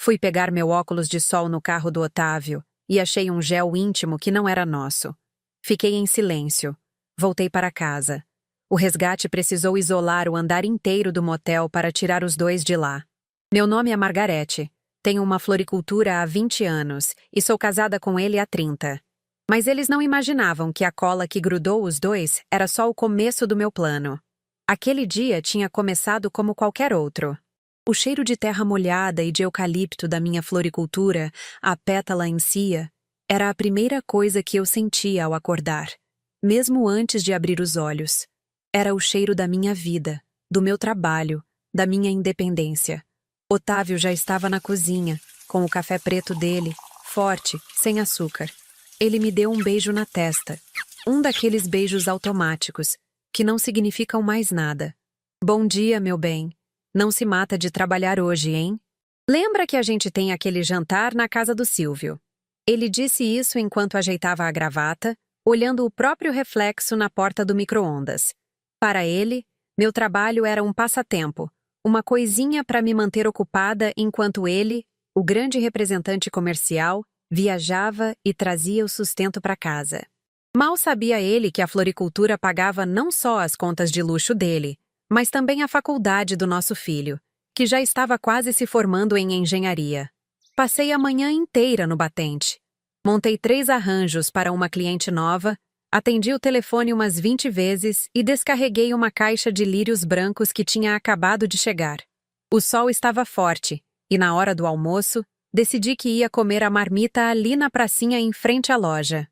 Fui pegar meu óculos de sol no carro do Otávio e achei um gel íntimo que não era nosso. Fiquei em silêncio. Voltei para casa. O resgate precisou isolar o andar inteiro do motel para tirar os dois de lá. Meu nome é Margarete. Tenho uma floricultura há 20 anos e sou casada com ele há 30. Mas eles não imaginavam que a cola que grudou os dois era só o começo do meu plano. Aquele dia tinha começado como qualquer outro. O cheiro de terra molhada e de eucalipto da minha floricultura, a pétala em cia, era a primeira coisa que eu sentia ao acordar, mesmo antes de abrir os olhos. Era o cheiro da minha vida, do meu trabalho, da minha independência. Otávio já estava na cozinha, com o café preto dele, forte, sem açúcar. Ele me deu um beijo na testa, um daqueles beijos automáticos, que não significam mais nada. Bom dia, meu bem. Não se mata de trabalhar hoje, hein? Lembra que a gente tem aquele jantar na casa do Silvio? Ele disse isso enquanto ajeitava a gravata, olhando o próprio reflexo na porta do micro-ondas. Para ele, meu trabalho era um passatempo, uma coisinha para me manter ocupada enquanto ele, o grande representante comercial, viajava e trazia o sustento para casa. Mal sabia ele que a floricultura pagava não só as contas de luxo dele, mas também a faculdade do nosso filho, que já estava quase se formando em engenharia. Passei a manhã inteira no batente. Montei 3 arranjos para uma cliente nova, atendi o telefone umas 20 vezes e descarreguei uma caixa de lírios brancos que tinha acabado de chegar. O sol estava forte e, na hora do almoço, decidi que ia comer a marmita ali na pracinha em frente à loja.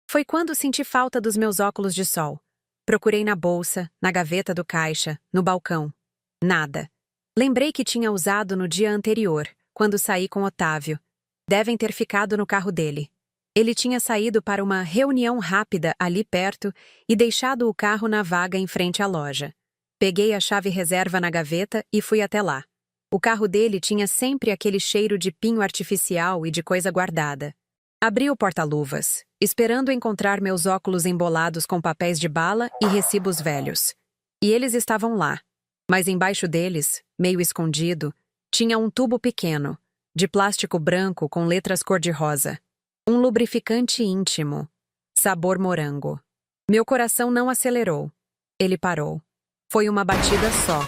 Foi quando senti falta dos meus óculos de sol. Procurei na bolsa, na gaveta do caixa, no balcão. Nada. Lembrei que tinha usado no dia anterior, quando saí com Otávio. Devem ter ficado no carro dele. Ele tinha saído para uma reunião rápida ali perto e deixado o carro na vaga em frente à loja. Peguei a chave reserva na gaveta e fui até lá. O carro dele tinha sempre aquele cheiro de pinho artificial e de coisa guardada. Abri o porta-luvas, esperando encontrar meus óculos embolados com papéis de bala e recibos velhos. E eles estavam lá. Mas embaixo deles, meio escondido, tinha um tubo pequeno, de plástico branco com letras cor-de-rosa. Um lubrificante íntimo. Sabor morango. Meu coração não acelerou. Ele parou. Foi uma batida só,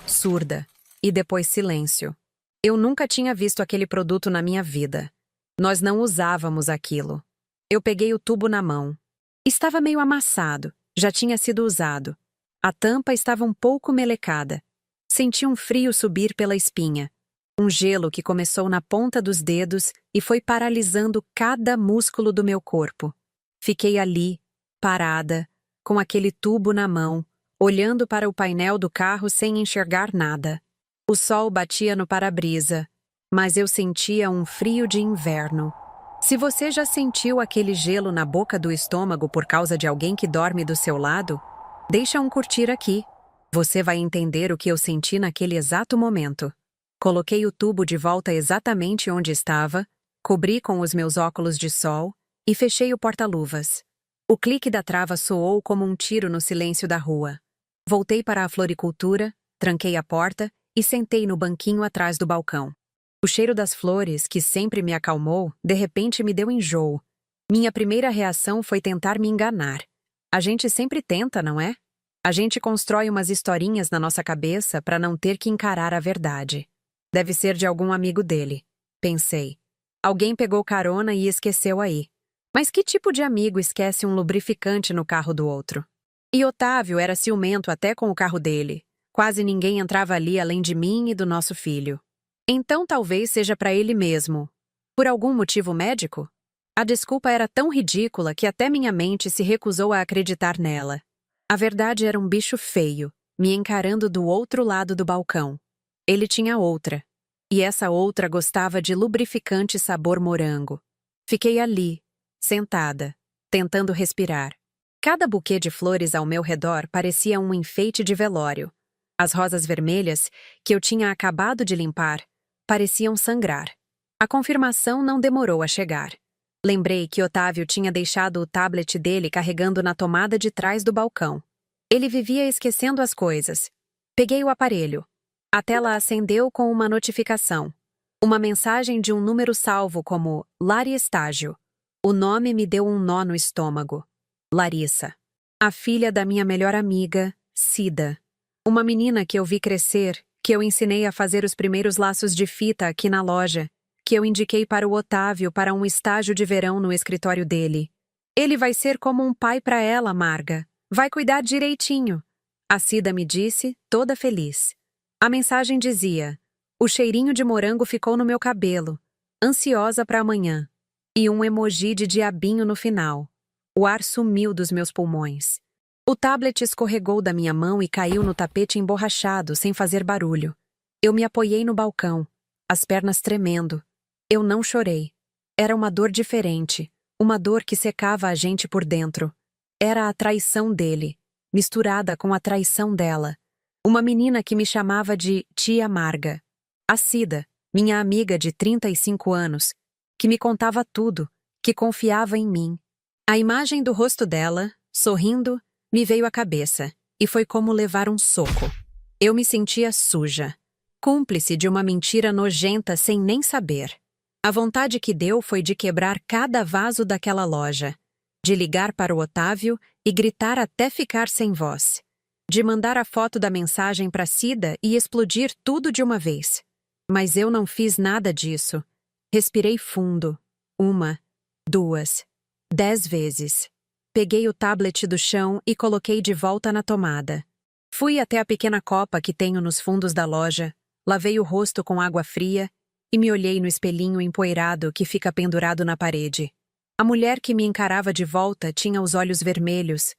surda, e depois silêncio. Eu nunca tinha visto aquele produto na minha vida. Nós não usávamos aquilo. Eu peguei o tubo na mão. Estava meio amassado, já tinha sido usado. A tampa estava um pouco melecada. Senti um frio subir pela espinha. Um gelo que começou na ponta dos dedos e foi paralisando cada músculo do meu corpo. Fiquei ali, parada, com aquele tubo na mão, olhando para o painel do carro sem enxergar nada. O sol batia no para-brisa, mas eu sentia um frio de inverno. Se você já sentiu aquele gelo na boca do estômago por causa de alguém que dorme do seu lado, deixa um curtir aqui. Você vai entender o que eu senti naquele exato momento. Coloquei o tubo de volta exatamente onde estava, cobri com os meus óculos de sol e fechei o porta-luvas. O clique da trava soou como um tiro no silêncio da rua. Voltei para a floricultura, tranquei a porta e sentei no banquinho atrás do balcão. O cheiro das flores, que sempre me acalmou, de repente me deu enjoo. Minha primeira reação foi tentar me enganar. A gente sempre tenta, não é? A gente constrói umas historinhas na nossa cabeça para não ter que encarar a verdade. Deve ser de algum amigo dele, pensei. Alguém pegou carona e esqueceu aí. Mas que tipo de amigo esquece um lubrificante no carro do outro? E Otávio era ciumento até com o carro dele. Quase ninguém entrava ali além de mim e do nosso filho. Então talvez seja para ele mesmo. Por algum motivo médico? A desculpa era tão ridícula que até minha mente se recusou a acreditar nela. A verdade era um bicho feio, me encarando do outro lado do balcão. Ele tinha outra. E essa outra gostava de lubrificante sabor morango. Fiquei ali, sentada, tentando respirar. Cada buquê de flores ao meu redor parecia um enfeite de velório. As rosas vermelhas, que eu tinha acabado de limpar, pareciam sangrar. A confirmação não demorou a chegar. Lembrei que Otávio tinha deixado o tablet dele carregando na tomada de trás do balcão. Ele vivia esquecendo as coisas. Peguei o aparelho. A tela acendeu com uma notificação. Uma mensagem de um número salvo como Lari Estágio. O nome me deu um nó no estômago. Larissa. A filha da minha melhor amiga, Cida. Uma menina que eu vi crescer, que eu ensinei a fazer os primeiros laços de fita aqui na loja, que eu indiquei para o Otávio para um estágio de verão no escritório dele. Ele vai ser como um pai para ela, Marga. Vai cuidar direitinho. A Cida me disse, toda feliz. A mensagem dizia: o cheirinho de morango ficou no meu cabelo, ansiosa para amanhã. E um emoji de diabinho no final. O ar sumiu dos meus pulmões. O tablet escorregou da minha mão e caiu no tapete emborrachado, sem fazer barulho. Eu me apoiei no balcão, as pernas tremendo. Eu não chorei. Era uma dor diferente, uma dor que secava a gente por dentro. Era a traição dele, misturada com a traição dela. Uma menina que me chamava de Tia Marga. A Cida, minha amiga de 35 anos, que me contava tudo, que confiava em mim. A imagem do rosto dela, sorrindo, me veio à cabeça, e foi como levar um soco. Eu me sentia suja, cúmplice de uma mentira nojenta sem nem saber. A vontade que deu foi de quebrar cada vaso daquela loja, de ligar para o Otávio e gritar até ficar sem voz, de mandar a foto da mensagem para Cida e explodir tudo de uma vez. Mas eu não fiz nada disso. Respirei fundo. 1, 2, 10 vezes. Peguei o tablet do chão e coloquei de volta na tomada. Fui até a pequena copa que tenho nos fundos da loja, lavei o rosto com água fria e me olhei no espelhinho empoeirado que fica pendurado na parede. A mulher que me encarava de volta tinha os olhos vermelhos,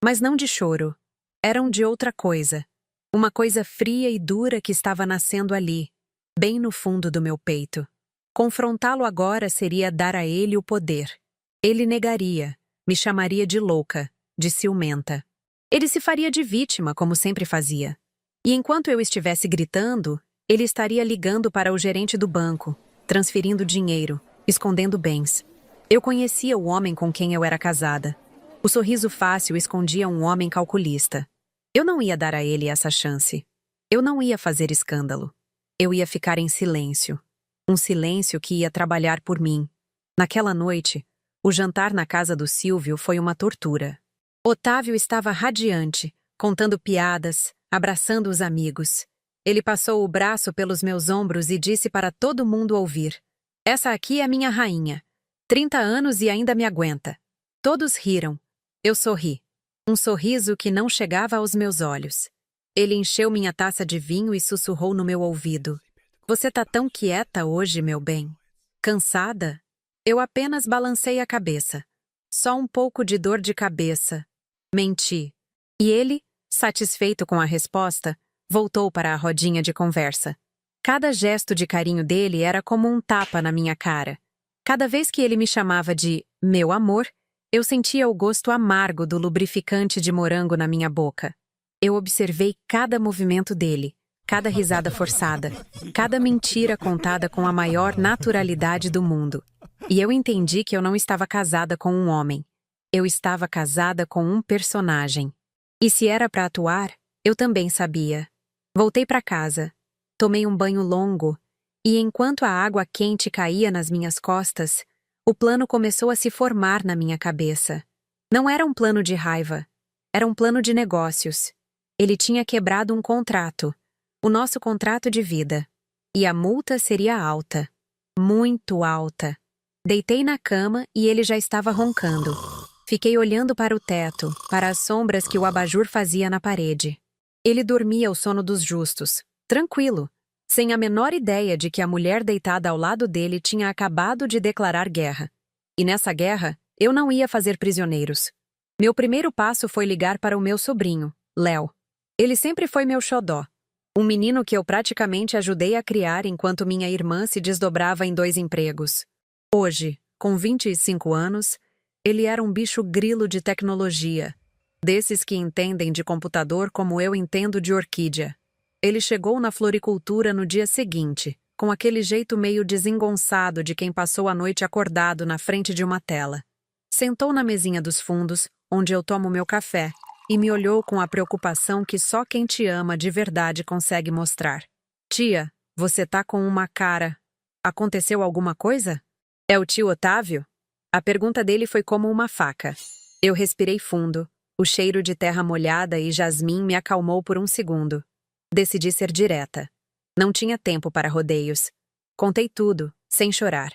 mas não de choro. Eram de outra coisa. Uma coisa fria e dura que estava nascendo ali, bem no fundo do meu peito. Confrontá-lo agora seria dar a ele o poder. Ele negaria, me chamaria de louca, de ciumenta. Ele se faria de vítima, como sempre fazia. E enquanto eu estivesse gritando, ele estaria ligando para o gerente do banco, transferindo dinheiro, escondendo bens. Eu conhecia o homem com quem eu era casada. O sorriso fácil escondia um homem calculista. Eu não ia dar a ele essa chance. Eu não ia fazer escândalo. Eu ia ficar em silêncio. Um silêncio que ia trabalhar por mim. Naquela noite, o jantar na casa do Silvio foi uma tortura. Otávio estava radiante, contando piadas, abraçando os amigos. Ele passou o braço pelos meus ombros e disse para todo mundo ouvir: "Essa aqui é minha rainha. 30 anos e ainda me aguenta." Todos riram. Eu sorri. Um sorriso que não chegava aos meus olhos. Ele encheu minha taça de vinho e sussurrou no meu ouvido: "Você tá tão quieta hoje, meu bem? Cansada?" Eu apenas balancei a cabeça. Só um pouco de dor de cabeça. Menti. E ele, satisfeito com a resposta, voltou para a rodinha de conversa. Cada gesto de carinho dele era como um tapa na minha cara. Cada vez que ele me chamava de meu amor, eu sentia o gosto amargo do lubrificante de morango na minha boca. Eu observei cada movimento dele, cada risada forçada, cada mentira contada com a maior naturalidade do mundo. E eu entendi que eu não estava casada com um homem. Eu estava casada com um personagem. E se era para atuar, eu também sabia. Voltei para casa. Tomei um banho longo, e enquanto a água quente caía nas minhas costas, o plano começou a se formar na minha cabeça. Não era um plano de raiva. Era um plano de negócios. Ele tinha quebrado um contrato, o nosso contrato de vida. E a multa seria alta. Muito alta. Deitei na cama e ele já estava roncando. Fiquei olhando para o teto, para as sombras que o abajur fazia na parede. Ele dormia o sono dos justos, tranquilo, sem a menor ideia de que a mulher deitada ao lado dele tinha acabado de declarar guerra. E nessa guerra, eu não ia fazer prisioneiros. Meu primeiro passo foi ligar para o meu sobrinho, Léo. Ele sempre foi meu xodó. Um menino que eu praticamente ajudei a criar enquanto minha irmã se desdobrava em 2 empregos. Hoje, com 25 anos, ele era um bicho grilo de tecnologia, desses que entendem de computador como eu entendo de orquídea. Ele chegou na floricultura no dia seguinte, com aquele jeito meio desengonçado de quem passou a noite acordado na frente de uma tela. Sentou na mesinha dos fundos, onde eu tomo meu café, e me olhou com a preocupação que só quem te ama de verdade consegue mostrar. "Tia, você tá com uma cara..." Aconteceu alguma coisa? É o tio Otávio? A pergunta dele foi como uma faca. Eu respirei fundo. O cheiro de terra molhada e jasmim me acalmou por um segundo. Decidi ser direta. Não tinha tempo para rodeios. Contei tudo, sem chorar.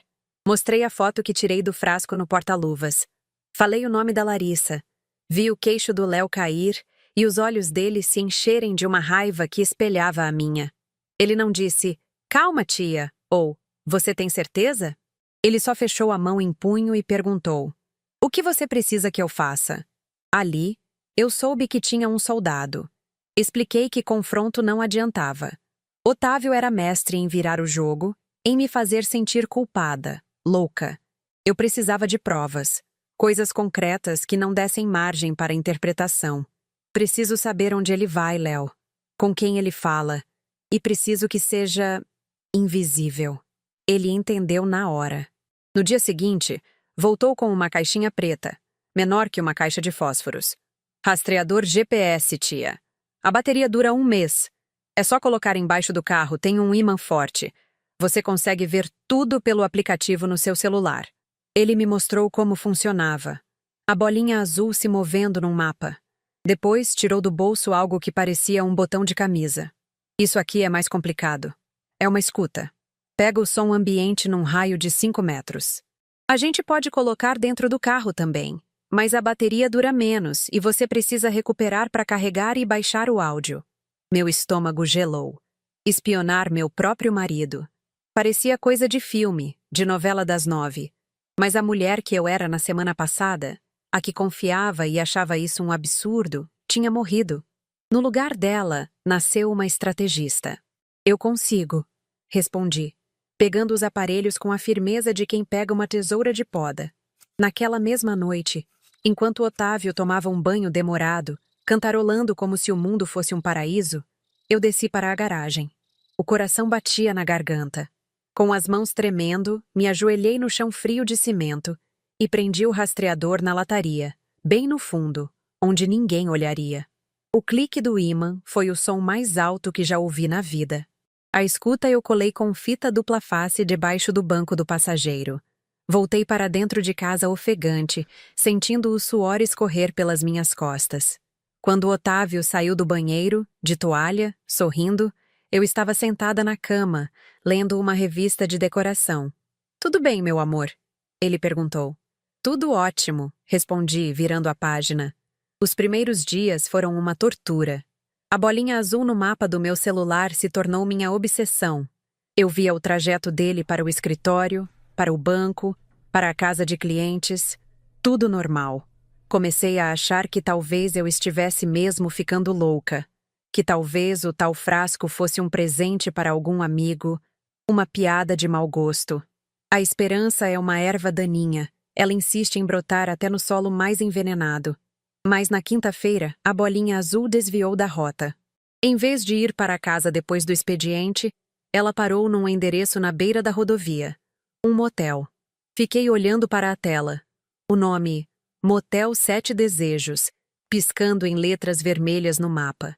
Mostrei a foto que tirei do frasco no porta-luvas. Falei o nome da Larissa. Vi o queixo do Léo cair e os olhos dele se encherem de uma raiva que espelhava a minha. Ele não disse, calma, tia, ou, você tem certeza? Ele só fechou a mão em punho e perguntou, o que você precisa que eu faça? Ali, eu soube que tinha um soldado. Expliquei que confronto não adiantava. Otávio era mestre em virar o jogo, em me fazer sentir culpada, louca. Eu precisava de provas, coisas concretas que não dessem margem para interpretação. Preciso saber onde ele vai, Léo, com quem ele fala, e preciso que seja invisível. Ele entendeu na hora. No dia seguinte, voltou com uma caixinha preta, menor que uma caixa de fósforos. Rastreador GPS, tia. A bateria dura 1 mês. É só colocar embaixo do carro, tem um ímã forte. Você consegue ver tudo pelo aplicativo no seu celular. Ele me mostrou como funcionava. A bolinha azul se movendo num mapa. Depois, tirou do bolso algo que parecia um botão de camisa. Isso aqui é mais complicado. É uma escuta. Pega o som ambiente num raio de 5 metros. A gente pode colocar dentro do carro também, mas a bateria dura menos e você precisa recuperar para carregar e baixar o áudio. Meu estômago gelou. Espionar meu próprio marido. Parecia coisa de filme, de novela das 9. Mas a mulher que eu era na semana passada, a que confiava e achava isso um absurdo, tinha morrido. No lugar dela, nasceu uma estrategista. Eu consigo, respondi, pegando os aparelhos com a firmeza de quem pega uma tesoura de poda. Naquela mesma noite, enquanto Otávio tomava um banho demorado, cantarolando como se o mundo fosse um paraíso, eu desci para a garagem. O coração batia na garganta. Com as mãos tremendo, me ajoelhei no chão frio de cimento e prendi o rastreador na lataria, bem no fundo, onde ninguém olharia. O clique do ímã foi o som mais alto que já ouvi na vida. A escuta eu colei com fita dupla face debaixo do banco do passageiro. Voltei para dentro de casa ofegante, sentindo o suor escorrer pelas minhas costas. Quando Otávio saiu do banheiro, de toalha, sorrindo, eu estava sentada na cama, lendo uma revista de decoração. Tudo bem, meu amor? Ele perguntou. Tudo ótimo, respondi, virando a página. Os primeiros dias foram uma tortura. A bolinha azul no mapa do meu celular se tornou minha obsessão. Eu via o trajeto dele para o escritório, para o banco, para a casa de clientes. Tudo normal. Comecei a achar que talvez eu estivesse mesmo ficando louca. Que talvez o tal frasco fosse um presente para algum amigo, uma piada de mau gosto. A esperança é uma erva daninha. Ela insiste em brotar até no solo mais envenenado. Mas na quinta-feira, a bolinha azul desviou da rota. Em vez de ir para casa depois do expediente, ela parou num endereço na beira da rodovia. Um motel. Fiquei olhando para a tela. O nome, Motel 7 Desejos, piscando em letras vermelhas no mapa.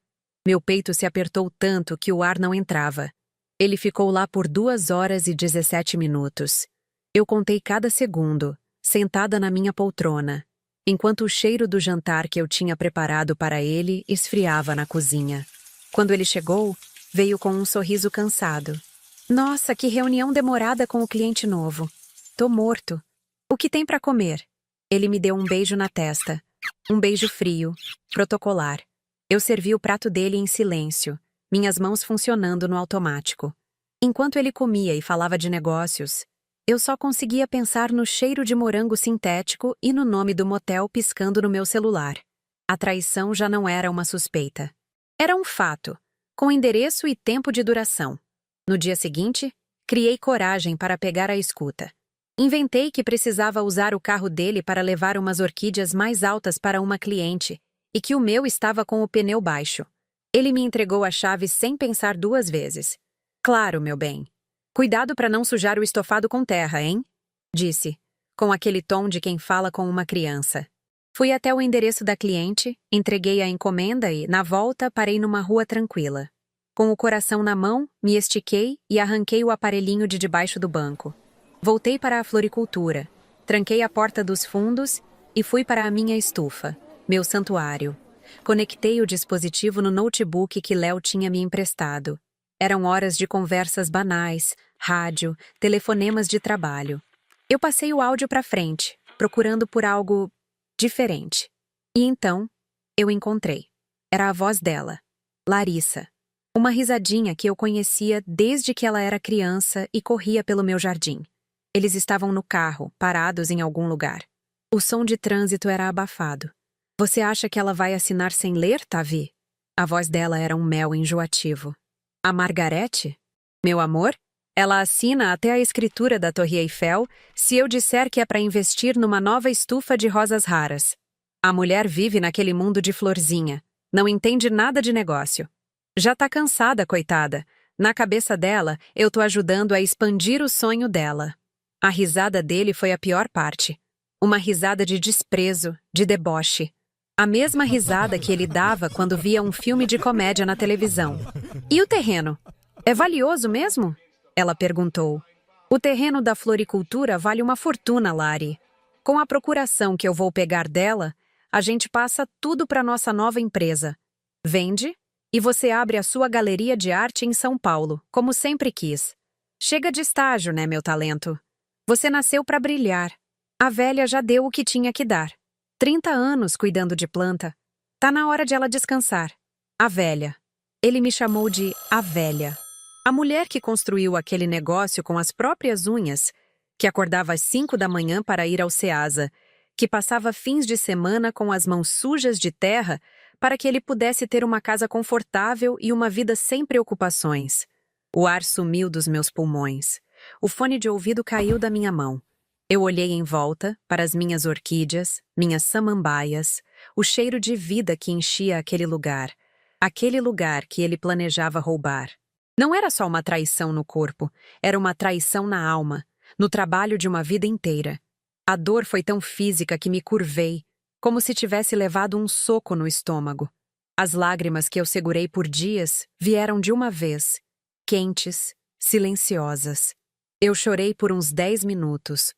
Meu peito se apertou tanto que o ar não entrava. Ele ficou lá por 2 horas e 17 minutos. Eu contei cada segundo, sentada na minha poltrona, enquanto o cheiro do jantar que eu tinha preparado para ele esfriava na cozinha. Quando ele chegou, veio com um sorriso cansado. Nossa, que reunião demorada com o cliente novo. Tô morto. O que tem para comer? Ele me deu um beijo na testa. Um beijo frio, protocolar. Eu servi o prato dele em silêncio, minhas mãos funcionando no automático. Enquanto ele comia e falava de negócios, eu só conseguia pensar no cheiro de morango sintético e no nome do motel piscando no meu celular. A traição já não era uma suspeita. Era um fato, com endereço e tempo de duração. No dia seguinte, criei coragem para pegar a escuta. Inventei que precisava usar o carro dele para levar umas orquídeas mais altas para uma cliente, e que o meu estava com o pneu baixo. Ele me entregou a chave sem pensar 2 vezes. Claro, meu bem. Cuidado para não sujar o estofado com terra, hein? Disse, com aquele tom de quem fala com uma criança. Fui até o endereço da cliente, entreguei a encomenda e, na volta, parei numa rua tranquila. Com o coração na mão, me estiquei e arranquei o aparelhinho de debaixo do banco. Voltei para a floricultura, tranquei a porta dos fundos e fui para a minha estufa, meu santuário. Conectei o dispositivo no notebook que Léo tinha me emprestado. Eram horas de conversas banais, rádio, telefonemas de trabalho. Eu passei o áudio para frente, procurando por algo diferente. E então, eu encontrei. Era a voz dela, Larissa. Uma risadinha que eu conhecia desde que ela era criança e corria pelo meu jardim. Eles estavam no carro, parados em algum lugar. O som de trânsito era abafado. Você acha que ela vai assinar sem ler, Tavi? A voz dela era um mel enjoativo. A Margarete? Meu amor? Ela assina até a escritura da Torre Eiffel se eu disser que é para investir numa nova estufa de rosas raras. A mulher vive naquele mundo de florzinha. Não entende nada de negócio. Já tá cansada, coitada. Na cabeça dela, eu tô ajudando a expandir o sonho dela. A risada dele foi a pior parte. Uma risada de desprezo, de deboche. A mesma risada que ele dava quando via um filme de comédia na televisão. E o terreno? É valioso mesmo? Ela perguntou. O terreno da floricultura vale uma fortuna, Lari. Com a procuração que eu vou pegar dela, a gente passa tudo para nossa nova empresa. Vende, e você abre a sua galeria de arte em São Paulo, como sempre quis. Chega de estágio, né, meu talento? Você nasceu para brilhar. A velha já deu o que tinha que dar. 30 anos cuidando de planta. Tá na hora de ela descansar. A velha. Ele me chamou de a velha. A mulher que construiu aquele negócio com as próprias unhas, que acordava às 5 da manhã para ir ao Ceasa, que passava fins de semana com as mãos sujas de terra para que ele pudesse ter uma casa confortável e uma vida sem preocupações. O ar sumiu dos meus pulmões. O fone de ouvido caiu da minha mão. Eu olhei em volta para as minhas orquídeas, minhas samambaias, o cheiro de vida que enchia aquele lugar que ele planejava roubar. Não era só uma traição no corpo, era uma traição na alma, no trabalho de uma vida inteira. A dor foi tão física que me curvei, como se tivesse levado um soco no estômago. As lágrimas que eu segurei por dias vieram de uma vez, quentes, silenciosas. Eu chorei por uns 10 minutos.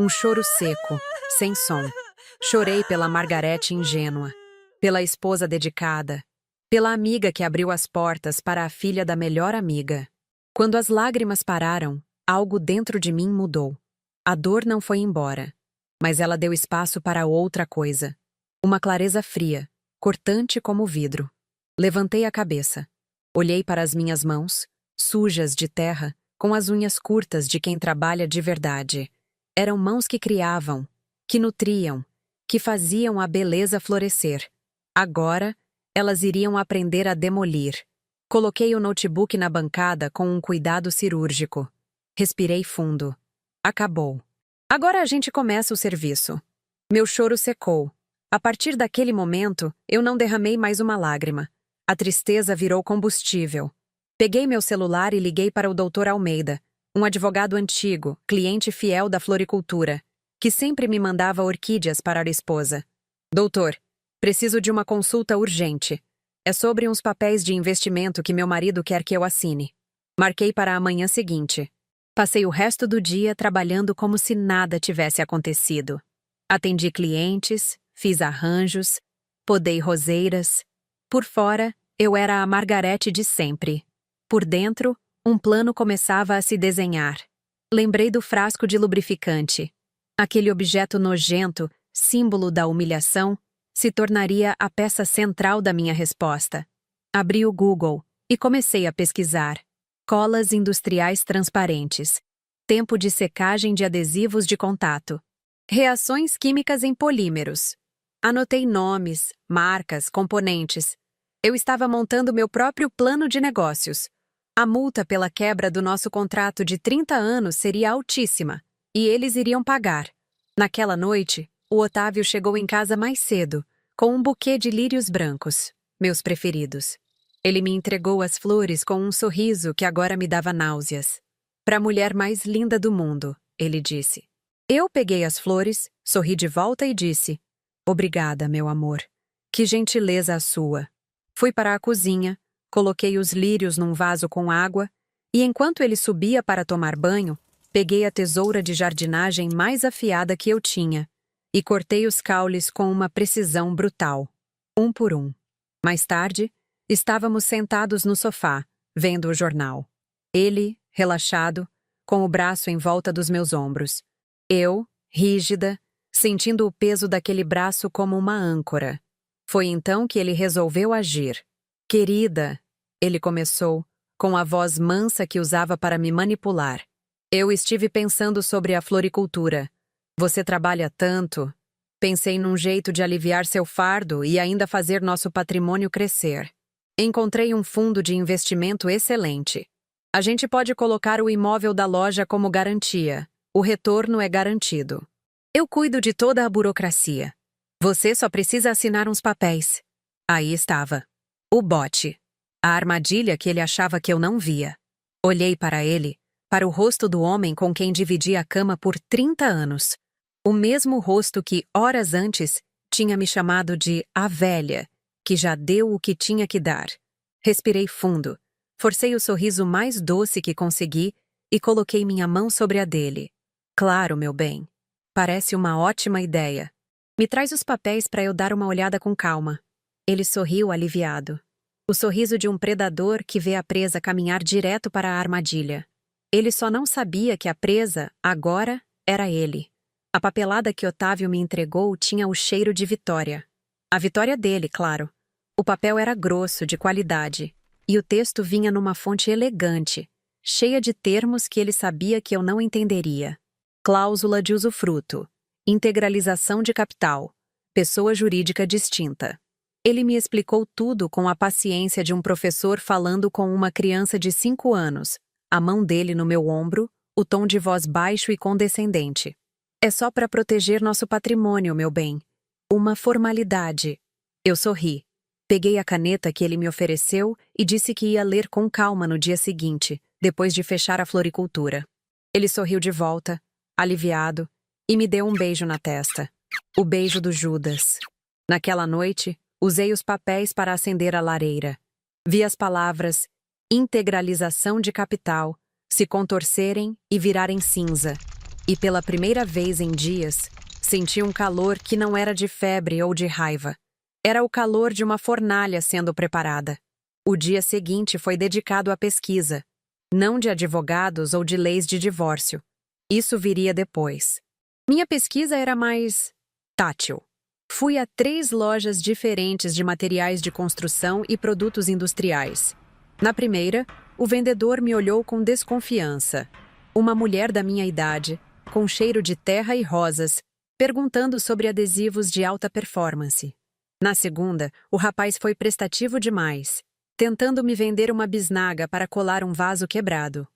Um choro seco, sem som. Chorei pela Margarete ingênua, pela esposa dedicada, pela amiga que abriu as portas para a filha da melhor amiga. Quando as lágrimas pararam, algo dentro de mim mudou. A dor não foi embora, mas ela deu espaço para outra coisa. Uma clareza fria, cortante como vidro. Levantei a cabeça. Olhei para as minhas mãos, sujas de terra, com as unhas curtas de quem trabalha de verdade. Eram mãos que criavam, que nutriam, que faziam a beleza florescer. Agora, elas iriam aprender a demolir. Coloquei o notebook na bancada com um cuidado cirúrgico. Respirei fundo. Acabou. Agora a gente começa o serviço. Meu choro secou. A partir daquele momento, eu não derramei mais uma lágrima. A tristeza virou combustível. Peguei meu celular e liguei para o Dr. Almeida, um advogado antigo, cliente fiel da floricultura, que sempre me mandava orquídeas para a esposa. Doutor, preciso de uma consulta urgente. É sobre uns papéis de investimento que meu marido quer que eu assine. Marquei para a manhã seguinte. Passei o resto do dia trabalhando como se nada tivesse acontecido. Atendi clientes, fiz arranjos, podei roseiras. Por fora, eu era a Margarete de sempre. Por dentro, um plano começava a se desenhar. Lembrei do frasco de lubrificante. Aquele objeto nojento, símbolo da humilhação, se tornaria a peça central da minha resposta. Abri o Google e comecei a pesquisar. Colas industriais transparentes. Tempo de secagem de adesivos de contato. Reações químicas em polímeros. Anotei nomes, marcas, componentes. Eu estava montando meu próprio plano de negócios. A multa pela quebra do nosso contrato de 30 anos seria altíssima, e eles iriam pagar. Naquela noite, o Otávio chegou em casa mais cedo, com um buquê de lírios brancos, meus preferidos. Ele me entregou as flores com um sorriso que agora me dava náuseas. Para a mulher mais linda do mundo, ele disse. Eu peguei as flores, sorri de volta e disse: Obrigada, meu amor. Que gentileza a sua. Fui para a cozinha, coloquei os lírios num vaso com água e, enquanto ele subia para tomar banho, peguei a tesoura de jardinagem mais afiada que eu tinha e cortei os caules com uma precisão brutal, um por um. Mais tarde, estávamos sentados no sofá, vendo o jornal. Ele, relaxado, com o braço em volta dos meus ombros. Eu, rígida, sentindo o peso daquele braço como uma âncora. Foi então que ele resolveu agir. Querida, ele começou, com a voz mansa que usava para me manipular. Eu estive pensando sobre a floricultura. Você trabalha tanto. Pensei num jeito de aliviar seu fardo e ainda fazer nosso patrimônio crescer. Encontrei um fundo de investimento excelente. A gente pode colocar o imóvel da loja como garantia. O retorno é garantido. Eu cuido de toda a burocracia. Você só precisa assinar uns papéis. Aí estava. O bote. A armadilha que ele achava que eu não via. Olhei para ele, para o rosto do homem com quem dividi a cama por 30 anos. O mesmo rosto que, horas antes, tinha me chamado de a velha, que já deu o que tinha que dar. Respirei fundo, forcei o sorriso mais doce que consegui e coloquei minha mão sobre a dele. Claro, meu bem. Parece uma ótima ideia. Me traz os papéis para eu dar uma olhada com calma. Ele sorriu aliviado. O sorriso de um predador que vê a presa caminhar direto para a armadilha. Ele só não sabia que a presa, agora, era ele. A papelada que Otávio me entregou tinha o cheiro de vitória. A vitória dele, claro. O papel era grosso, de qualidade, e o texto vinha numa fonte elegante, cheia de termos que ele sabia que eu não entenderia. Cláusula de usufruto, integralização de capital, pessoa jurídica distinta. Ele me explicou tudo com a paciência de um professor falando com uma criança de 5 anos, a mão dele no meu ombro, o tom de voz baixo e condescendente. É só para proteger nosso patrimônio, meu bem. Uma formalidade. Eu sorri. Peguei a caneta que ele me ofereceu e disse que ia ler com calma no dia seguinte, depois de fechar a floricultura. Ele sorriu de volta, aliviado, e me deu um beijo na testa. O beijo do Judas. Naquela noite, usei os papéis para acender a lareira. Vi as palavras integralização de capital se contorcerem e virarem cinza. E pela primeira vez em dias, senti um calor que não era de febre ou de raiva. Era o calor de uma fornalha sendo preparada. O dia seguinte foi dedicado à pesquisa, não de advogados ou de leis de divórcio. Isso viria depois. Minha pesquisa era mais tátil. Fui a 3 lojas diferentes de materiais de construção e produtos industriais. Na primeira, o vendedor me olhou com desconfiança. Uma mulher da minha idade, com cheiro de terra e rosas, perguntando sobre adesivos de alta performance. Na segunda, o rapaz foi prestativo demais, tentando me vender uma bisnaga para colar um vaso quebrado.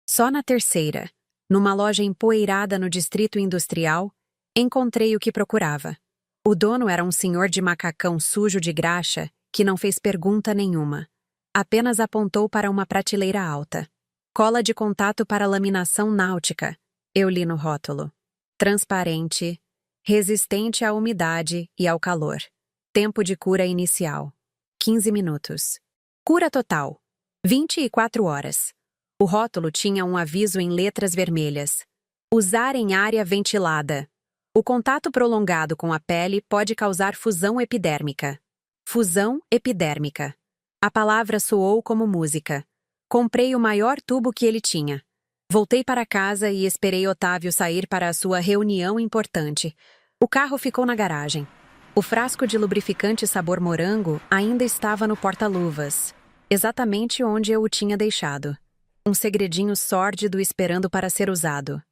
Só na terceira, numa loja empoeirada no distrito industrial, encontrei o que procurava. O dono era um senhor de macacão sujo de graxa que não fez pergunta nenhuma. Apenas apontou para uma prateleira alta. Cola de contato para laminação náutica. Eu li no rótulo. Transparente, resistente à umidade e ao calor. Tempo de cura inicial. 15 minutos. Cura total. 24 horas. O rótulo tinha um aviso em letras vermelhas. Usar em área ventilada. O contato prolongado com a pele pode causar fusão epidérmica. Fusão epidérmica. A palavra soou como música. Comprei o maior tubo que ele tinha. Voltei para casa e esperei Otávio sair para a sua reunião importante. O carro ficou na garagem. O frasco de lubrificante sabor morango ainda estava no porta-luvas, exatamente onde eu o tinha deixado. Um segredinho sórdido esperando para ser usado.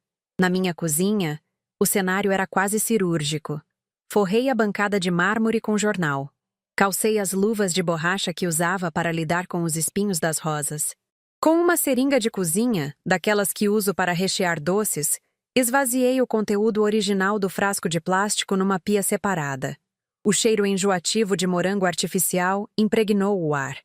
Na minha cozinha, o cenário era quase cirúrgico. Forrei a bancada de mármore com jornal. Calcei as luvas de borracha que usava para lidar com os espinhos das rosas. Com uma seringa de cozinha, daquelas que uso para rechear doces, esvaziei o conteúdo original do frasco de plástico numa pia separada. O cheiro enjoativo de morango artificial impregnou o ar.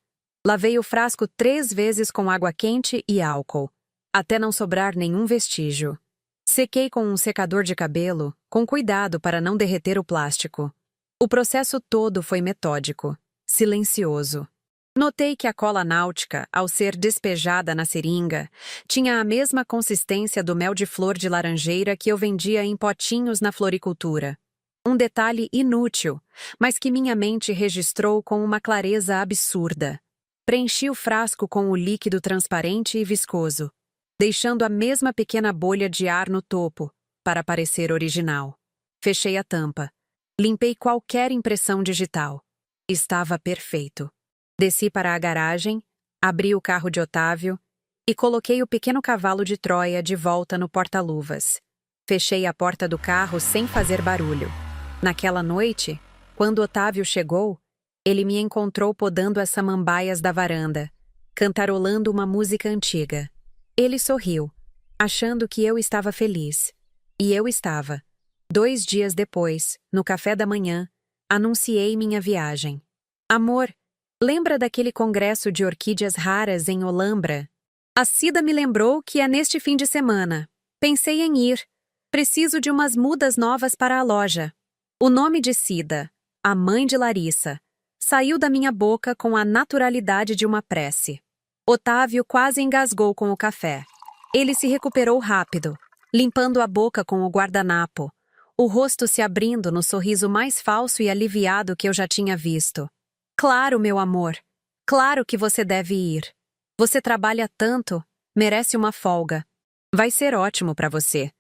Lavei o frasco 3 vezes com água quente e álcool, até não sobrar nenhum vestígio. Sequei com um secador de cabelo, com cuidado para não derreter o plástico. O processo todo foi metódico, silencioso. Notei que a cola náutica, ao ser despejada na seringa, tinha a mesma consistência do mel de flor de laranjeira que eu vendia em potinhos na floricultura. Um detalhe inútil, mas que minha mente registrou com uma clareza absurda. Preenchi o frasco com o líquido transparente e viscoso, deixando a mesma pequena bolha de ar no topo, para parecer original. Fechei a tampa. Limpei qualquer impressão digital. Estava perfeito. Desci para a garagem, abri o carro de Otávio e coloquei o pequeno cavalo de Troia de volta no porta-luvas. Fechei a porta do carro sem fazer barulho. Naquela noite, quando Otávio chegou, ele me encontrou podando as samambaias da varanda, cantarolando uma música antiga. Ele sorriu, achando que eu estava feliz. E eu estava. 2 dias depois, no café da manhã, anunciei minha viagem. Amor, lembra daquele congresso de orquídeas raras em Olambra? A Cida me lembrou que é neste fim de semana. Pensei em ir. Preciso de umas mudas novas para a loja. O nome de Cida, a mãe de Larissa, saiu da minha boca com a naturalidade de uma prece. Otávio quase engasgou com o café. Ele se recuperou rápido, limpando a boca com o guardanapo, o rosto se abrindo no sorriso mais falso e aliviado que eu já tinha visto. Claro, meu amor. Claro que você deve ir. Você trabalha tanto, merece uma folga. Vai ser ótimo para você.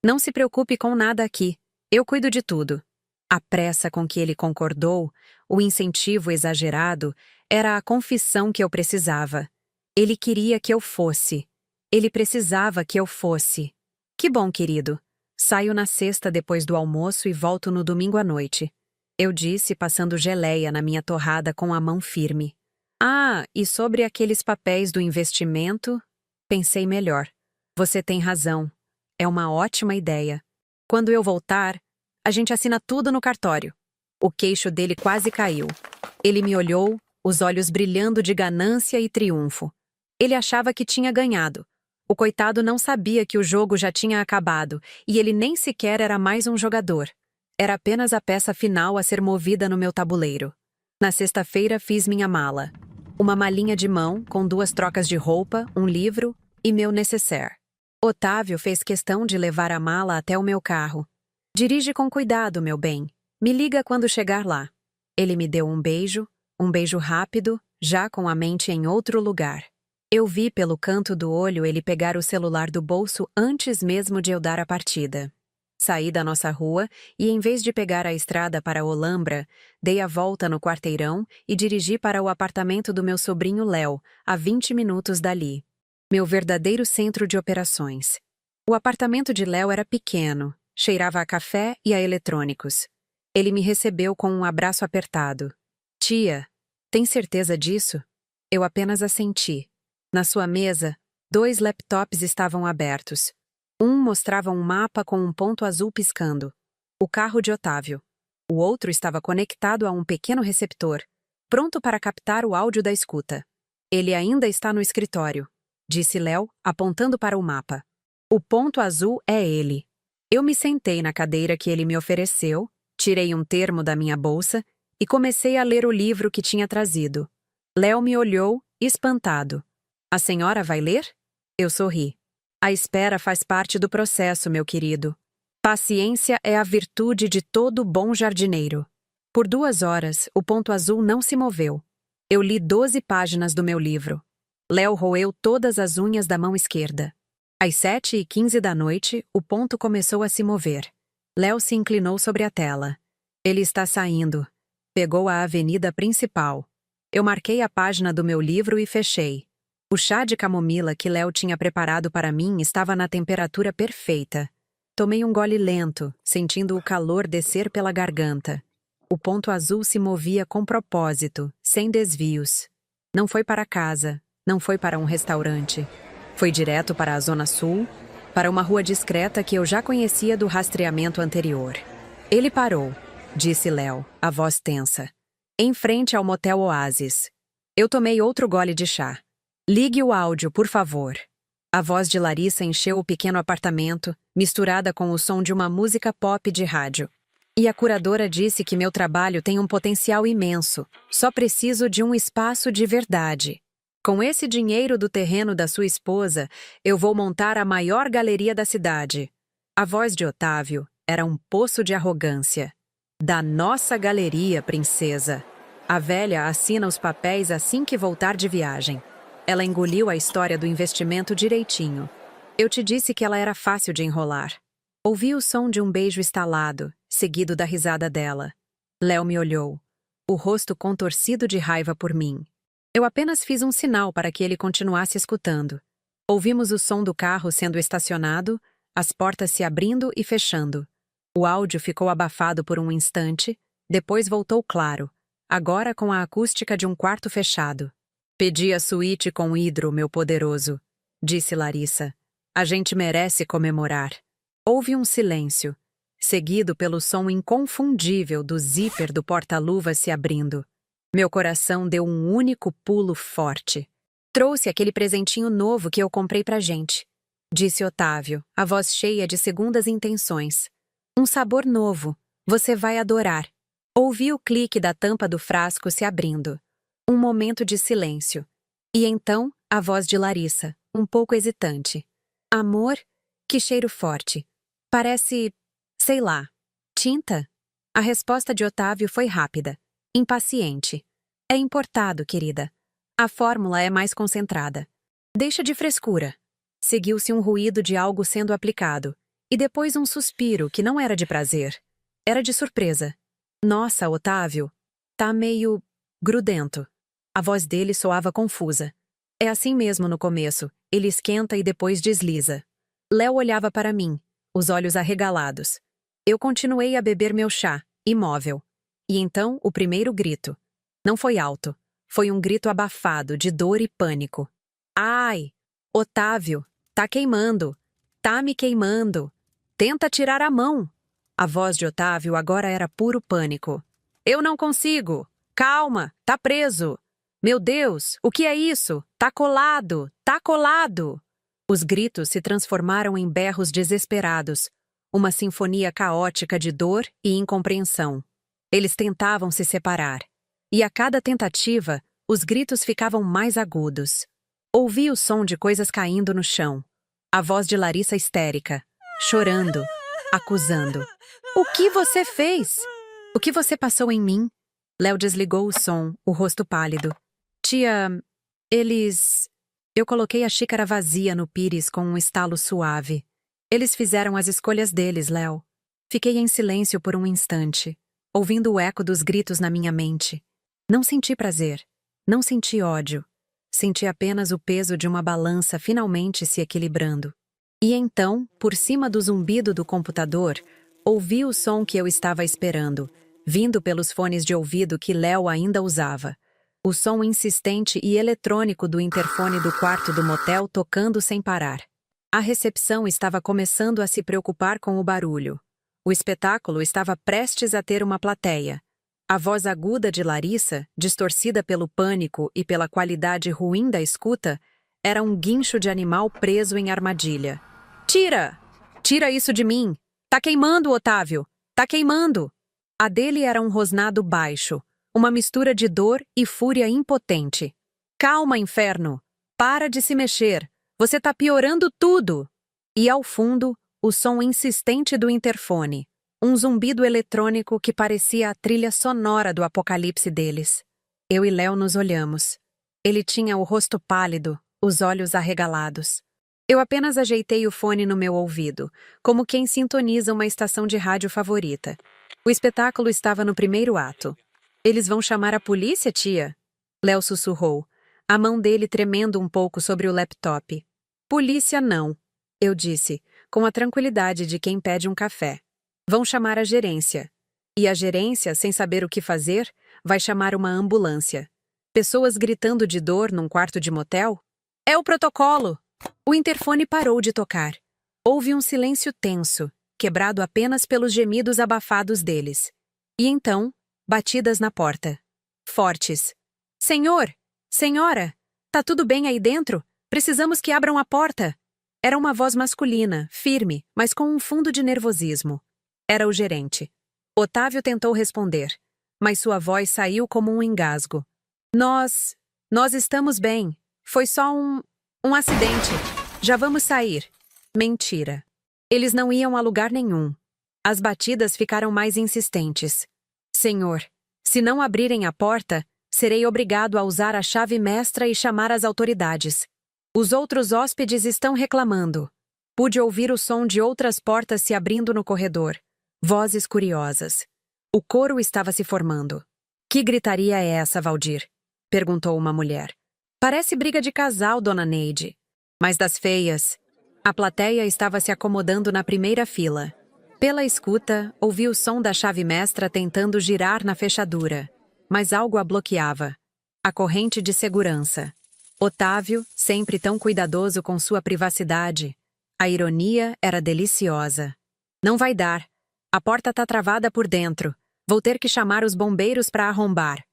Não se preocupe com nada aqui. Eu cuido de tudo. A pressa com que ele concordou, o incentivo exagerado, era a confissão que eu precisava. Ele queria que eu fosse. Ele precisava que eu fosse. Que bom, querido. Saio na sexta depois do almoço e volto no domingo à noite. Eu disse, passando geleia na minha torrada com a mão firme. Ah, e sobre aqueles papéis do investimento? Pensei melhor. Você tem razão. É uma ótima ideia. Quando eu voltar, a gente assina tudo no cartório. O queixo dele quase caiu. Ele me olhou, os olhos brilhando de ganância e triunfo. Ele achava que tinha ganhado. O coitado não sabia que o jogo já tinha acabado e ele nem sequer era mais um jogador. Era apenas a peça final a ser movida no meu tabuleiro. Na sexta-feira fiz minha mala. Uma malinha de mão com 2 trocas de roupa, um livro e meu nécessaire. Otávio fez questão de levar a mala até o meu carro. Dirige com cuidado, meu bem. Me liga quando chegar lá. Ele me deu um beijo rápido, já com a mente em outro lugar. Eu vi pelo canto do olho ele pegar o celular do bolso antes mesmo de eu dar a partida. Saí da nossa rua e, em vez de pegar a estrada para Olambra, dei a volta no quarteirão e dirigi para o apartamento do meu sobrinho Léo, a 20 minutos dali. Meu verdadeiro centro de operações. O apartamento de Léo era pequeno, cheirava a café e a eletrônicos. Ele me recebeu com um abraço apertado. Tia, tem certeza disso? Eu apenas assenti. Na sua mesa, 2 laptops estavam abertos. Um mostrava um mapa com um ponto azul piscando. O carro de Otávio. O outro estava conectado a um pequeno receptor, pronto para captar o áudio da escuta. Ele ainda está no escritório, disse Léo, apontando para o mapa. O ponto azul é ele. Eu me sentei na cadeira que ele me ofereceu, tirei um termo da minha bolsa e comecei a ler o livro que tinha trazido. Léo me olhou, espantado. A senhora vai ler? Eu sorri. A espera faz parte do processo, meu querido. Paciência é a virtude de todo bom jardineiro. Por 2 horas, o ponto azul não se moveu. Eu li 12 páginas do meu livro. Léo roeu todas as unhas da mão esquerda. Às 7h15 da noite, o ponto começou a se mover. Léo se inclinou sobre a tela. Ele está saindo. Pegou a avenida principal. Eu marquei a página do meu livro e fechei. O chá de camomila que Léo tinha preparado para mim estava na temperatura perfeita. Tomei um gole lento, sentindo o calor descer pela garganta. O ponto azul se movia com propósito, sem desvios. Não foi para casa, não foi para um restaurante. Foi direto para a Zona Sul, para uma rua discreta que eu já conhecia do rastreamento anterior. Ele parou, disse Léo, a voz tensa. Em frente ao motel Oasis. Eu tomei outro gole de chá. Ligue o áudio, por favor. A voz de Larissa encheu o pequeno apartamento, misturada com o som de uma música pop de rádio. E a curadora disse que meu trabalho tem um potencial imenso. Só preciso de um espaço de verdade. Com esse dinheiro do terreno da sua esposa, eu vou montar a maior galeria da cidade. A voz de Otávio era um poço de arrogância. Da nossa galeria, princesa. A velha assina os papéis assim que voltar de viagem. Ela engoliu a história do investimento direitinho. Eu te disse que ela era fácil de enrolar. Ouvi o som de um beijo estalado, seguido da risada dela. Léo me olhou, o rosto contorcido de raiva por mim. Eu apenas fiz um sinal para que ele continuasse escutando. Ouvimos o som do carro sendo estacionado, as portas se abrindo e fechando. O áudio ficou abafado por um instante, depois voltou claro, agora com a acústica de um quarto fechado. Pedi a suíte com hidro, meu poderoso, disse Larissa. A gente merece comemorar. Houve um silêncio, seguido pelo som inconfundível do zíper do porta-luvas se abrindo. Meu coração deu um único pulo forte. Trouxe aquele presentinho novo que eu comprei pra gente, disse Otávio, a voz cheia de segundas intenções. Um sabor novo. Você vai adorar. Ouvi o clique da tampa do frasco se abrindo. Um momento de silêncio. E então, a voz de Larissa, um pouco hesitante. Amor? Que cheiro forte. Parece, sei lá, tinta? A resposta de Otávio foi rápida, impaciente. É importado, querida. A fórmula é mais concentrada. Deixa de frescura. Seguiu-se um ruído de algo sendo aplicado, e depois um suspiro que não era de prazer. Era de surpresa. Nossa, Otávio, tá meio grudento. A voz dele soava confusa. É assim mesmo no começo, ele esquenta e depois desliza. Léo olhava para mim, os olhos arregalados. Eu continuei a beber meu chá, imóvel. E então, o primeiro grito. Não foi alto. Foi um grito abafado, de dor e pânico. Ai! Otávio, tá queimando! Tá me queimando! Tenta tirar a mão! A voz de Otávio agora era puro pânico. Eu não consigo! Calma! Tá preso! Meu Deus, o que é isso? Tá colado! Tá colado! Os gritos se transformaram em berros desesperados, uma sinfonia caótica de dor e incompreensão. Eles tentavam se separar. E a cada tentativa, os gritos ficavam mais agudos. Ouvi o som de coisas caindo no chão. A voz de Larissa histérica, chorando, acusando. O que você fez? O que você passou em mim? Léo desligou o som, o rosto pálido. Tia, eles... Eu coloquei a xícara vazia no pires com um estalo suave. Eles fizeram as escolhas deles, Léo. Fiquei em silêncio por um instante, ouvindo o eco dos gritos na minha mente. Não senti prazer, não senti ódio. Senti apenas o peso de uma balança finalmente se equilibrando. E então, por cima do zumbido do computador, ouvi o som que eu estava esperando, vindo pelos fones de ouvido que Léo ainda usava. O som insistente e eletrônico do interfone do quarto do motel tocando sem parar. A recepção estava começando a se preocupar com o barulho. O espetáculo estava prestes a ter uma plateia. A voz aguda de Larissa, distorcida pelo pânico e pela qualidade ruim da escuta, era um guincho de animal preso em armadilha. Tira! Tira isso de mim! Tá queimando, Otávio! Tá queimando! A dele era um rosnado baixo, uma mistura de dor e fúria impotente. Calma, inferno! Para de se mexer! Você tá piorando tudo! E ao fundo, o som insistente do interfone. Um zumbido eletrônico que parecia a trilha sonora do apocalipse deles. Eu e Léo nos olhamos. Ele tinha o rosto pálido, os olhos arregalados. Eu apenas ajeitei o fone no meu ouvido, como quem sintoniza uma estação de rádio favorita. O espetáculo estava no primeiro ato. Eles vão chamar a polícia, tia? Léo sussurrou, a mão dele tremendo um pouco sobre o laptop. Polícia não, eu disse, com a tranquilidade de quem pede um café. Vão chamar a gerência. E a gerência, sem saber o que fazer, vai chamar uma ambulância. Pessoas gritando de dor num quarto de motel? É o protocolo! O interfone parou de tocar. Houve um silêncio tenso, quebrado apenas pelos gemidos abafados deles. E então, batidas na porta. Fortes. Senhor! Senhora! Tá tudo bem aí dentro? Precisamos que abram a porta! Era uma voz masculina, firme, mas com um fundo de nervosismo. Era o gerente. Otávio tentou responder, mas sua voz saiu como um engasgo. Nós estamos bem. Foi só um acidente. Já vamos sair. Mentira. Eles não iam a lugar nenhum. As batidas ficaram mais insistentes. Senhor, se não abrirem a porta, serei obrigado a usar a chave mestra e chamar as autoridades. Os outros hóspedes estão reclamando. Pude ouvir o som de outras portas se abrindo no corredor. Vozes curiosas. O coro estava se formando. Que gritaria é essa, Valdir? Perguntou uma mulher. Parece briga de casal, dona Neide. Mas das feias. A plateia estava se acomodando na primeira fila. Pela escuta, ouvi o som da chave mestra tentando girar na fechadura. Mas algo a bloqueava. A corrente de segurança. Otávio, sempre tão cuidadoso com sua privacidade. A ironia era deliciosa. Não vai dar. A porta tá travada por dentro. Vou ter que chamar os bombeiros para arrombar.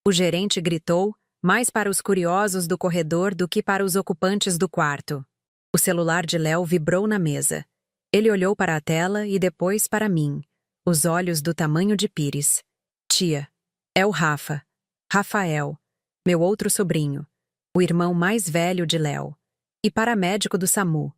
O gerente gritou, mais para os curiosos do corredor do que para os ocupantes do quarto. O celular de Léo vibrou na mesa. Ele olhou para a tela e depois para mim, os olhos do tamanho de pires. Tia, é o Rafa. Rafael, meu outro sobrinho, o irmão mais velho de Léo, e paramédico do SAMU.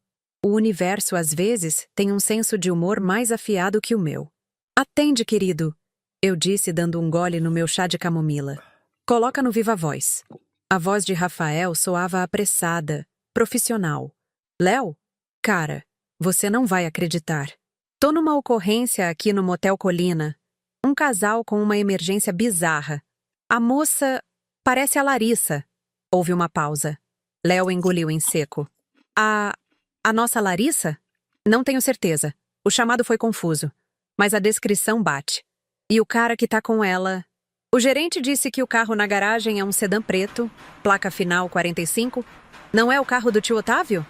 O universo, às vezes, tem um senso de humor mais afiado que o meu. Atende, querido, eu disse dando um gole no meu chá de camomila. Coloca no viva voz. A voz de Rafael soava apressada, profissional. Léo? Cara, você não vai acreditar. Tô numa ocorrência aqui no Motel Colina. Um casal com uma emergência bizarra. A moça parece a Larissa. Houve uma pausa. Léo engoliu em seco. A nossa Larissa? Não tenho certeza. O chamado foi confuso. Mas a descrição bate. E o cara que tá com ela... O gerente disse que o carro na garagem é um sedã preto, placa final 45. Não é o carro do tio Otávio?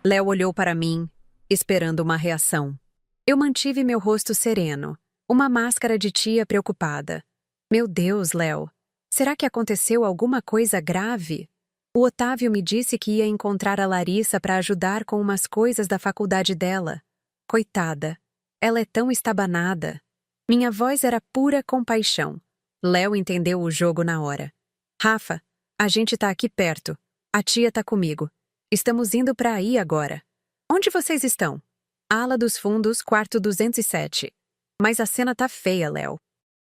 Léo olhou para mim, esperando uma reação. Eu mantive meu rosto sereno, uma máscara de tia preocupada. Meu Deus, Léo, será que aconteceu alguma coisa grave? O Otávio me disse que ia encontrar a Larissa para ajudar com umas coisas da faculdade dela. Coitada, ela é tão estabanada. Minha voz era pura compaixão. Léo entendeu o jogo na hora. Rafa, a gente tá aqui perto. A tia tá comigo. Estamos indo pra aí agora. Onde vocês estão? Ala dos fundos, quarto 207. Mas a cena tá feia, Léo.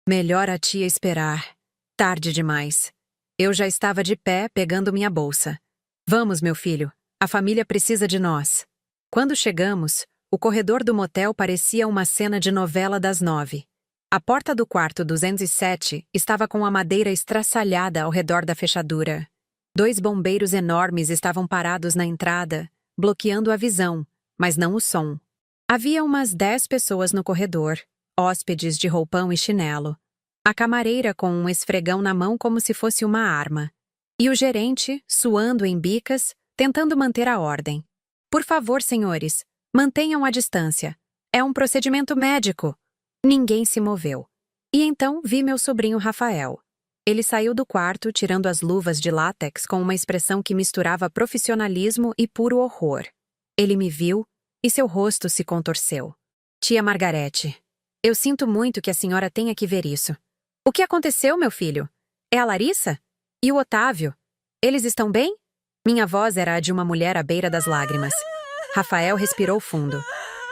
Melhor a tia esperar. Tarde demais. Eu já estava de pé, pegando minha bolsa. Vamos, meu filho. A família precisa de nós. Quando chegamos, o corredor do motel parecia uma cena de novela das 9. A porta do quarto 207 estava com a madeira estraçalhada ao redor da fechadura. 2 bombeiros enormes estavam parados na entrada, bloqueando a visão, mas não o som. Havia umas 10 pessoas no corredor, hóspedes de roupão e chinelo. A camareira com um esfregão na mão como se fosse uma arma. E o gerente, suando em bicas, tentando manter a ordem. Por favor, senhores, mantenham a distância. É um procedimento médico. Ninguém se moveu. E então vi meu sobrinho Rafael. Ele saiu do quarto tirando as luvas de látex com uma expressão que misturava profissionalismo e puro horror. Ele me viu e seu rosto se contorceu. Tia Margarete, eu sinto muito que a senhora tenha que ver isso. O que aconteceu, meu filho? É a Larissa? E o Otávio? Eles estão bem? Minha voz era a de uma mulher à beira das lágrimas. Rafael respirou fundo.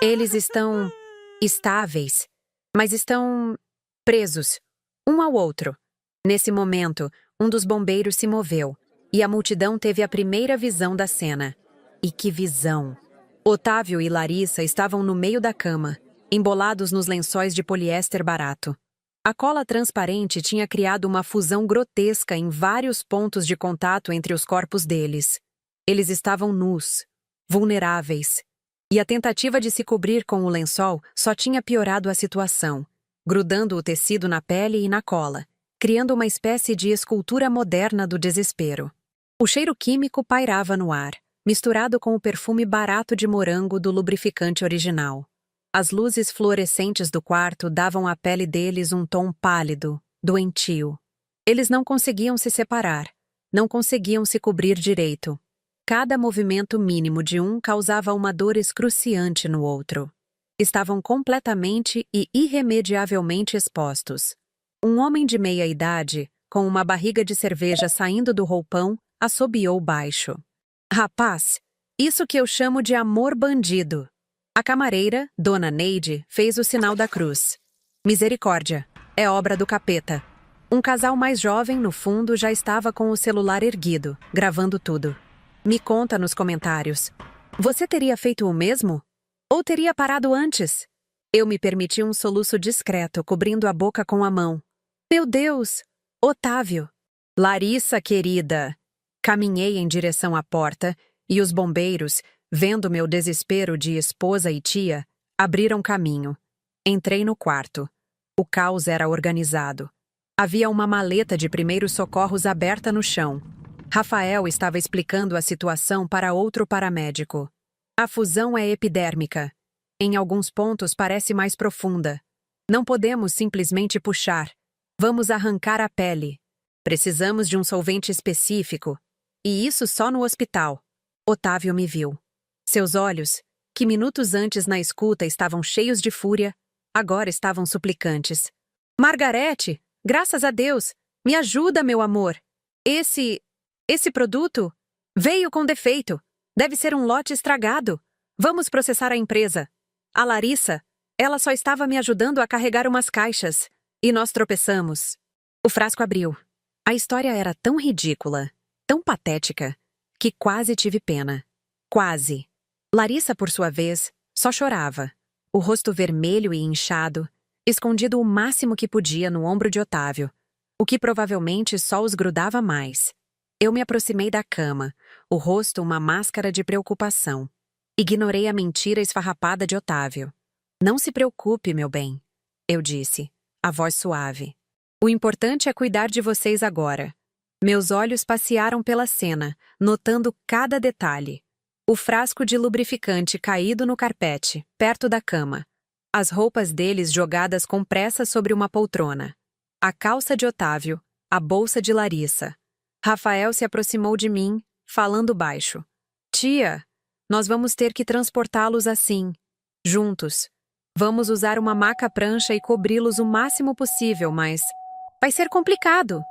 Eles estão... estáveis. Mas estão... presos. Um ao outro. Nesse momento, um dos bombeiros se moveu. E a multidão teve a primeira visão da cena. E que visão! Otávio e Larissa estavam no meio da cama, embolados nos lençóis de poliéster barato. A cola transparente tinha criado uma fusão grotesca em vários pontos de contato entre os corpos deles. Eles estavam nus, vulneráveis. E a tentativa de se cobrir com o lençol só tinha piorado a situação, grudando o tecido na pele e na cola, criando uma espécie de escultura moderna do desespero. O cheiro químico pairava no ar, misturado com o perfume barato de morango do lubrificante original. As luzes fluorescentes do quarto davam à pele deles um tom pálido, doentio. Eles não conseguiam se separar, não conseguiam se cobrir direito. Cada movimento mínimo de um causava uma dor excruciante no outro. estavam completamente e irremediavelmente expostos. Um homem de meia-idade, com uma barriga de cerveja saindo do roupão, assobiou baixo. Rapaz, isso que eu chamo de amor bandido. A camareira, Dona Neide, fez o sinal da cruz. Misericórdia, é obra do capeta. Um casal mais jovem, no fundo, já estava com o celular erguido, gravando tudo. Me conta nos comentários. Você teria feito o mesmo? Ou teria parado antes? Eu me permiti um soluço discreto, cobrindo a boca com a mão. Meu Deus! Otávio! Larissa, querida! Caminhei em direção à porta e os bombeiros, vendo meu desespero de esposa e tia, abriram caminho. Entrei no quarto. O caos era organizado. Havia uma maleta de primeiros socorros aberta no chão. Rafael estava explicando a situação para outro paramédico. A fusão é epidérmica. Em alguns pontos parece mais profunda. Não podemos simplesmente puxar. Vamos arrancar a pele. Precisamos de um solvente específico. E isso só no hospital. Otávio me viu. Seus olhos, que minutos antes na escuta estavam cheios de fúria, agora estavam suplicantes. Margarete, graças a Deus, me ajuda, meu amor. Esse produto veio com defeito. Deve ser um lote estragado. Vamos processar a empresa. A Larissa, ela só estava me ajudando a carregar umas caixas. E nós tropeçamos. O frasco abriu. A história era tão ridícula, tão patética, que quase tive pena. Quase. Larissa, por sua vez, só chorava. O rosto vermelho e inchado, escondido o máximo que podia no ombro de Otávio, o que provavelmente só os grudava mais. Eu me aproximei da cama, o rosto uma máscara de preocupação. Ignorei a mentira esfarrapada de Otávio. Não se preocupe, meu bem, eu disse, a voz suave. O importante é cuidar de vocês agora. Meus olhos passearam pela cena, notando cada detalhe. O frasco de lubrificante caído no carpete, perto da cama. As roupas deles jogadas com pressa sobre uma poltrona. A calça de Otávio, a bolsa de Larissa. Rafael se aproximou de mim, falando baixo. Tia, nós vamos ter que transportá-los assim, juntos. Vamos usar uma maca-prancha e cobri-los o máximo possível, mas vai ser complicado.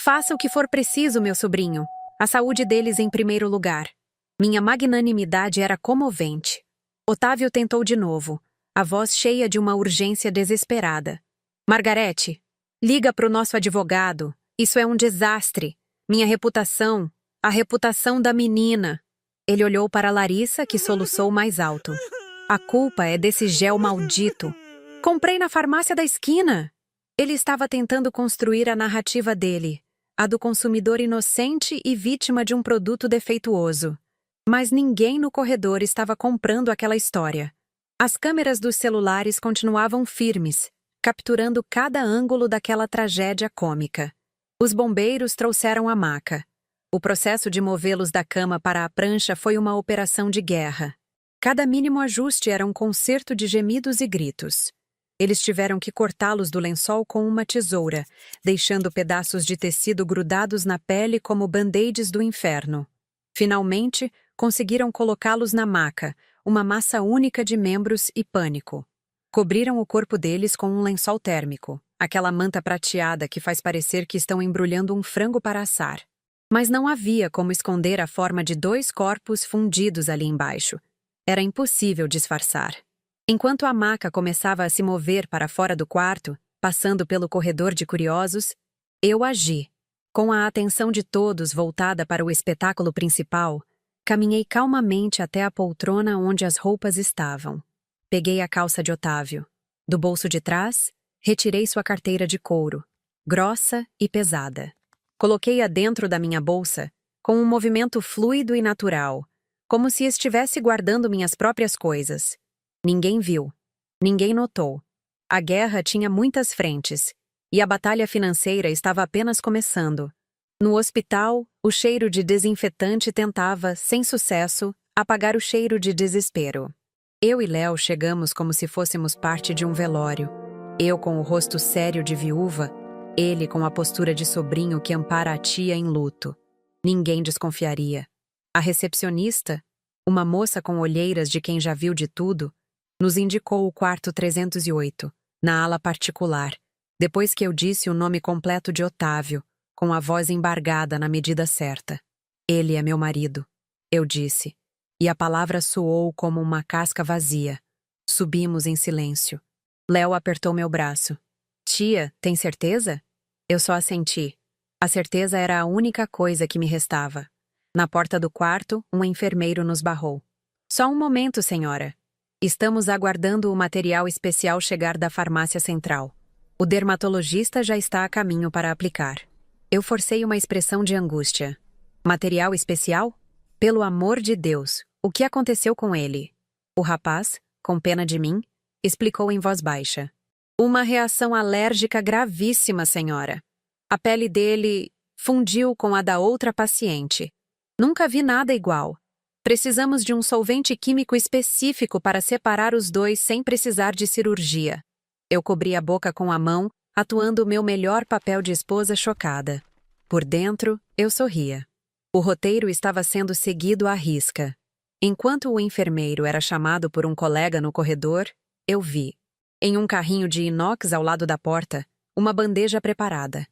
Faça o que for preciso, meu sobrinho. A saúde deles em primeiro lugar. Minha magnanimidade era comovente. Otávio tentou de novo, a voz cheia de uma urgência desesperada. Margarete, liga para o nosso advogado. Isso é um desastre. Minha reputação, a reputação da menina. Ele olhou para Larissa, que soluçou mais alto. A culpa é desse gel maldito. Comprei na farmácia da esquina. Ele estava tentando construir a narrativa dele, a do consumidor inocente e vítima de um produto defeituoso. Mas ninguém no corredor estava comprando aquela história. As câmeras dos celulares continuavam firmes, capturando cada ângulo daquela tragédia cômica. Os bombeiros trouxeram a maca. O processo de movê-los da cama para a prancha foi uma operação de guerra. Cada mínimo ajuste era um concerto de gemidos e gritos. Eles tiveram que cortá-los do lençol com uma tesoura, deixando pedaços de tecido grudados na pele como band-aids do inferno. Finalmente, conseguiram colocá-los na maca, uma massa única de membros e pânico. Cobriram o corpo deles com um lençol térmico, aquela manta prateada que faz parecer que estão embrulhando um frango para assar. Mas não havia como esconder a forma de dois corpos fundidos ali embaixo. Era impossível disfarçar. Enquanto a maca começava a se mover para fora do quarto, passando pelo corredor de curiosos, eu agi. Com a atenção de todos voltada para o espetáculo principal, caminhei calmamente até a poltrona onde as roupas estavam. Peguei a calça de Otávio. Do bolso de trás, retirei sua carteira de couro, grossa e pesada. Coloquei-a dentro da minha bolsa, com um movimento fluido e natural, como se estivesse guardando minhas próprias coisas. Ninguém viu. Ninguém notou. A guerra tinha muitas frentes, e a batalha financeira estava apenas começando. No hospital, o cheiro de desinfetante tentava, sem sucesso, apagar o cheiro de desespero. Eu e Léo chegamos como se fôssemos parte de um velório. Eu com o rosto sério de viúva, ele com a postura de sobrinho que ampara a tia em luto. Ninguém desconfiaria. A recepcionista, uma moça com olheiras de quem já viu de tudo, Nos indicou o quarto 308, na ala particular, depois que eu disse o nome completo de Otávio, com a voz embargada na medida certa. Ele é meu marido, eu disse, e a palavra soou como uma casca vazia. Subimos em silêncio. Léo apertou meu braço. Tia, tem certeza? Eu só assenti. A certeza era a única coisa que me restava. Na porta do quarto, um enfermeiro nos barrou. Só um momento, senhora. Estamos aguardando o material especial chegar da farmácia central. O dermatologista já está a caminho para aplicar. Eu forcei uma expressão de angústia. Material especial? Pelo amor de Deus, o que aconteceu com ele? O rapaz, com pena de mim, explicou em voz baixa. Uma reação alérgica gravíssima, senhora. A pele dele fundiu com a da outra paciente. Nunca vi nada igual. Precisamos de um solvente químico específico para separar os dois sem precisar de cirurgia. Eu cobri a boca com a mão, atuando o meu melhor papel de esposa chocada. Por dentro, eu sorria. O roteiro estava sendo seguido à risca. Enquanto o enfermeiro era chamado por um colega no corredor, eu vi, em um carrinho de inox ao lado da porta, uma bandeja preparada.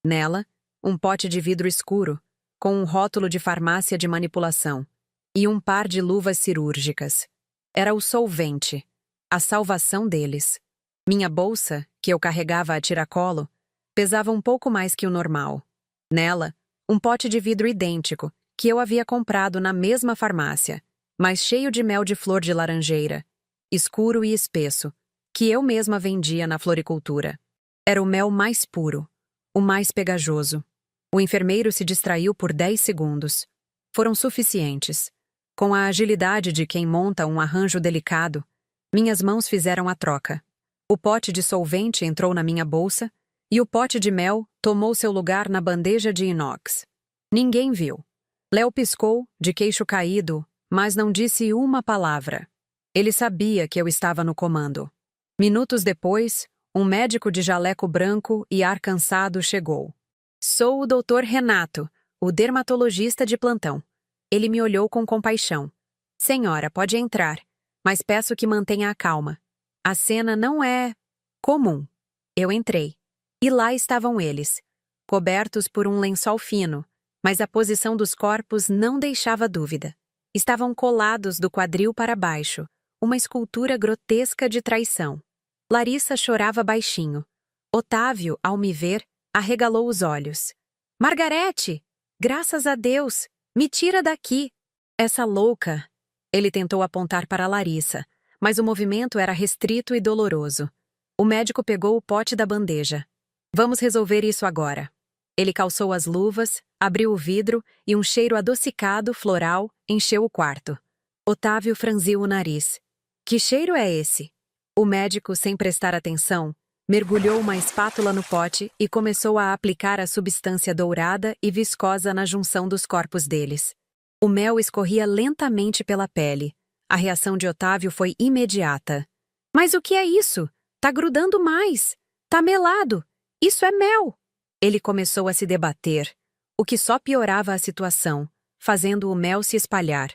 Nela, um pote de vidro escuro, com um rótulo de farmácia de manipulação, e um par de luvas cirúrgicas. Era o solvente, a salvação deles. Minha bolsa, que eu carregava a tiracolo, pesava um pouco mais que o normal. Nela, um pote de vidro idêntico, que eu havia comprado na mesma farmácia, mas cheio de mel de flor de laranjeira, escuro e espesso, que eu mesma vendia na floricultura. Era o mel mais puro, o mais pegajoso. O enfermeiro se distraiu por 10 segundos. Foram suficientes. Com a agilidade de quem monta um arranjo delicado, minhas mãos fizeram a troca. O pote de solvente entrou na minha bolsa e o pote de mel tomou seu lugar na bandeja de inox. Ninguém viu. Léo piscou, de queixo caído, mas não disse uma palavra. Ele sabia que eu estava no comando. Minutos depois, um médico de jaleco branco e ar cansado chegou. Sou o Dr. Renato, o dermatologista de plantão. Ele me olhou com compaixão. Senhora, pode entrar, mas peço que mantenha a calma. A cena não é comum. Eu entrei. E lá estavam eles, cobertos por um lençol fino, mas a posição dos corpos não deixava dúvida. Estavam colados do quadril para baixo, uma escultura grotesca de traição. Larissa chorava baixinho. Otávio, ao me ver, arregalou os olhos. Margarete! Graças a Deus! Me tira daqui! Essa louca! Ele tentou apontar para Larissa, mas o movimento era restrito e doloroso. O médico pegou o pote da bandeja. Vamos resolver isso agora. Ele calçou as luvas, abriu o vidro e um cheiro adocicado, floral, encheu o quarto. Otávio franziu o nariz. Que cheiro é esse? O médico, sem prestar atenção, mergulhou uma espátula no pote e começou a aplicar a substância dourada e viscosa na junção dos corpos deles. O mel escorria lentamente pela pele. A reação de Otávio foi imediata. Mas o que é isso? Tá grudando mais. Tá melado. Isso é mel. Ele começou a se debater, o que só piorava a situação, fazendo o mel se espalhar.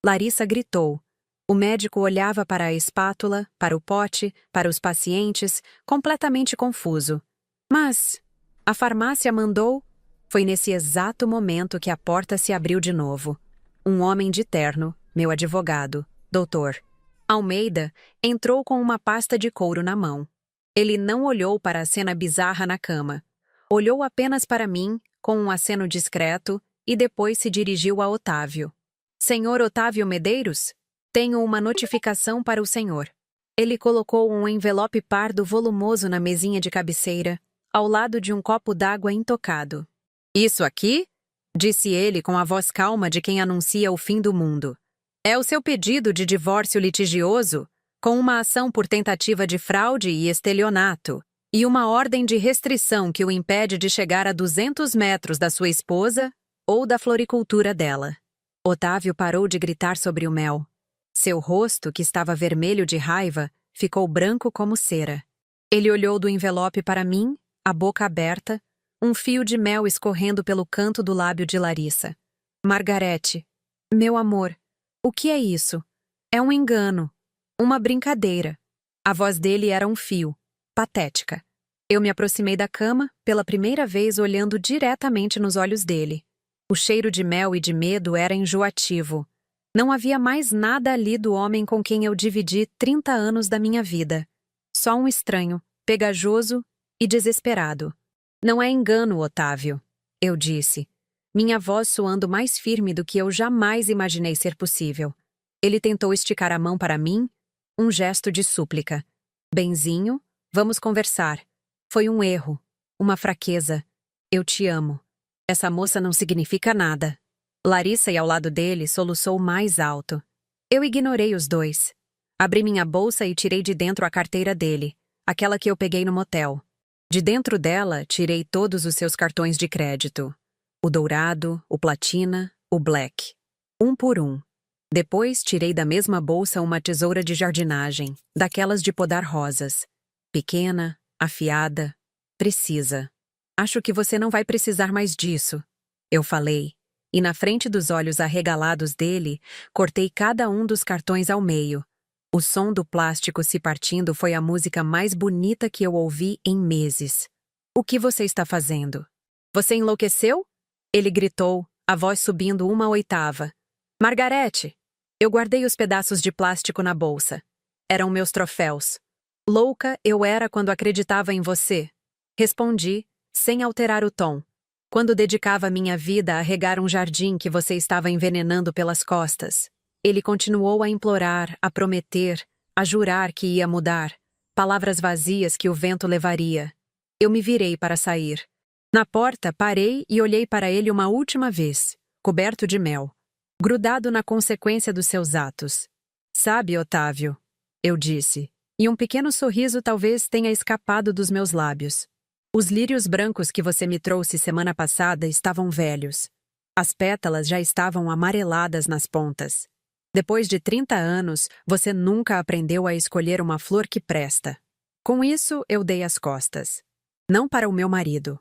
Larissa gritou. O médico olhava para a espátula, para o pote, para os pacientes, completamente confuso. Mas a farmácia mandou. Foi nesse exato momento que a porta se abriu de novo. Um homem de terno, meu advogado, doutor Almeida, entrou com uma pasta de couro na mão. Ele não olhou para a cena bizarra na cama. Olhou apenas para mim, com um aceno discreto, e depois se dirigiu a Otávio. Senhor Otávio Medeiros? Tenho uma notificação para o senhor. Ele colocou um envelope pardo volumoso na mesinha de cabeceira, ao lado de um copo d'água intocado. Isso aqui? Disse ele com a voz calma de quem anuncia o fim do mundo. É o seu pedido de divórcio litigioso, com uma ação por tentativa de fraude e estelionato, e uma ordem de restrição que o impede de chegar a 200 metros da sua esposa ou da floricultura dela. Otávio parou de gritar sobre o mel. Seu rosto, que estava vermelho de raiva, ficou branco como cera. Ele olhou do envelope para mim, a boca aberta, um fio de mel escorrendo pelo canto do lábio de Larissa. Margarete, meu amor, o que é isso? É um engano. Uma brincadeira. A voz dele era um fio, patética. Eu me aproximei da cama, pela primeira vez olhando diretamente nos olhos dele. O cheiro de mel e de medo era enjoativo. Não havia mais nada ali do homem com quem eu dividi 30 anos da minha vida. Só um estranho, pegajoso e desesperado. Não é engano, Otávio, eu disse, minha voz soando mais firme do que eu jamais imaginei ser possível. Ele tentou esticar a mão para mim, um gesto de súplica. Benzinho, vamos conversar. Foi um erro, uma fraqueza. Eu te amo. Essa moça não significa nada. Larissa, ao lado dele, soluçou mais alto. Eu ignorei os dois. Abri minha bolsa e tirei de dentro a carteira dele, aquela que eu peguei no motel. De dentro dela, tirei todos os seus cartões de crédito. O dourado, o platina, o black. Um por um. Depois, tirei da mesma bolsa uma tesoura de jardinagem, daquelas de podar rosas. Pequena, afiada, precisa. Acho que você não vai precisar mais disso. Eu falei, e na frente dos olhos arregalados dele, cortei cada um dos cartões ao meio. O som do plástico se partindo foi a música mais bonita que eu ouvi em meses. O que você está fazendo? Você enlouqueceu? Ele gritou, a voz subindo uma oitava. Margarete! Eu guardei os pedaços de plástico na bolsa. Eram meus troféus. Louca eu era quando acreditava em você. Respondi, sem alterar o tom. Quando dedicava minha vida a regar um jardim que você estava envenenando pelas costas. Ele continuou a implorar, a prometer, a jurar que ia mudar. Palavras vazias que o vento levaria. Eu me virei para sair. Na porta, parei e olhei para ele uma última vez, coberto de mel. Grudado na consequência dos seus atos. Sabe, Otávio, eu disse, e um pequeno sorriso talvez tenha escapado dos meus lábios. Os lírios brancos que você me trouxe semana passada estavam velhos. As pétalas já estavam amareladas nas pontas. Depois de 30 anos, você nunca aprendeu a escolher uma flor que presta. Com isso, eu dei as costas. Não para o meu marido,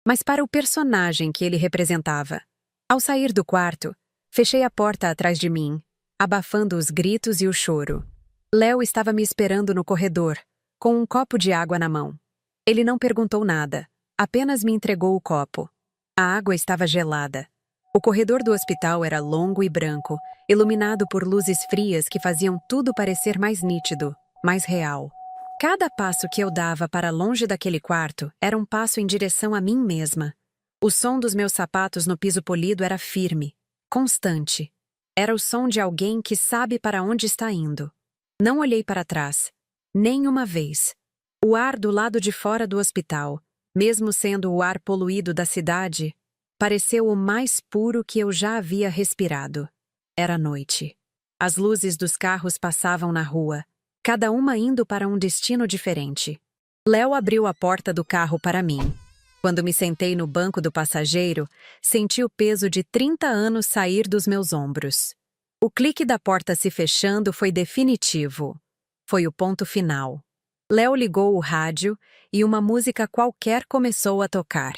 mas para o personagem que ele representava. Ao sair do quarto, fechei a porta atrás de mim, abafando os gritos e o choro. Léo estava me esperando no corredor, com um copo de água na mão. Ele não perguntou nada, apenas me entregou o copo. A água estava gelada. O corredor do hospital era longo e branco, iluminado por luzes frias que faziam tudo parecer mais nítido, mais real. Cada passo que eu dava para longe daquele quarto era um passo em direção a mim mesma. O som dos meus sapatos no piso polido era firme, constante. Era o som de alguém que sabe para onde está indo. Não olhei para trás. Nem uma vez. O ar do lado de fora do hospital, mesmo sendo o ar poluído da cidade, pareceu o mais puro que eu já havia respirado. Era noite. As luzes dos carros passavam na rua, cada uma indo para um destino diferente. Léo abriu a porta do carro para mim. Quando me sentei no banco do passageiro, senti o peso de 30 anos sair dos meus ombros. O clique da porta se fechando foi definitivo. Foi o ponto final. Léo ligou o rádio e uma música qualquer começou a tocar.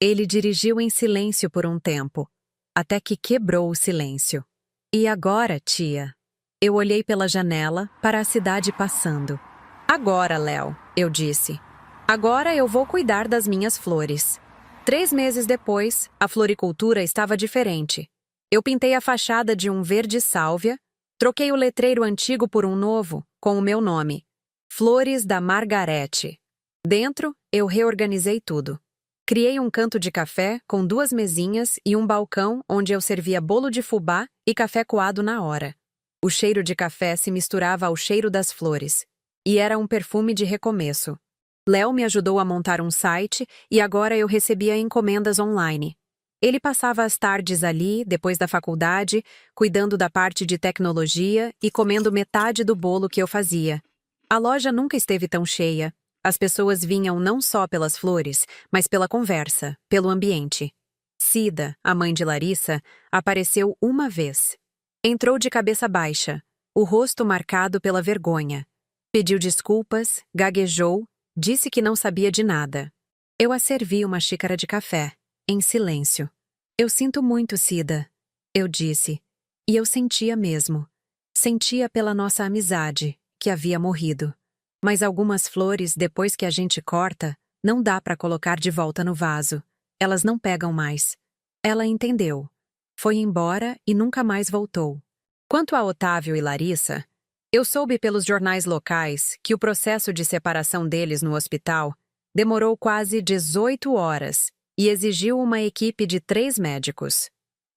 Ele dirigiu em silêncio por um tempo, até que quebrou o silêncio. E agora, tia? Eu olhei pela janela para a cidade passando. Agora, Léo, eu disse. Agora eu vou cuidar das minhas flores. 3 meses depois, a floricultura estava diferente. Eu pintei a fachada de um verde sálvia, troquei o letreiro antigo por um novo, com o meu nome. Flores da Margarete. Dentro, eu reorganizei tudo. Criei um canto de café com 2 mesinhas e um balcão onde eu servia bolo de fubá e café coado na hora. O cheiro de café se misturava ao cheiro das flores. E era um perfume de recomeço. Léo me ajudou a montar um site e agora eu recebia encomendas online. Ele passava as tardes ali, depois da faculdade, cuidando da parte de tecnologia e comendo metade do bolo que eu fazia. A loja nunca esteve tão cheia. As pessoas vinham não só pelas flores, mas pela conversa, pelo ambiente. Cida, a mãe de Larissa, apareceu uma vez. Entrou de cabeça baixa, o rosto marcado pela vergonha. Pediu desculpas, gaguejou, disse que não sabia de nada. Eu a servi uma xícara de café, em silêncio. Eu sinto muito, Cida, eu disse. E eu sentia mesmo. Sentia pela nossa amizade, que havia morrido. Mas algumas flores, depois que a gente corta, não dá para colocar de volta no vaso. Elas não pegam mais. Ela entendeu. Foi embora e nunca mais voltou. Quanto a Otávio e Larissa, eu soube pelos jornais locais que o processo de separação deles no hospital demorou quase 18 horas e exigiu uma equipe de 3 médicos.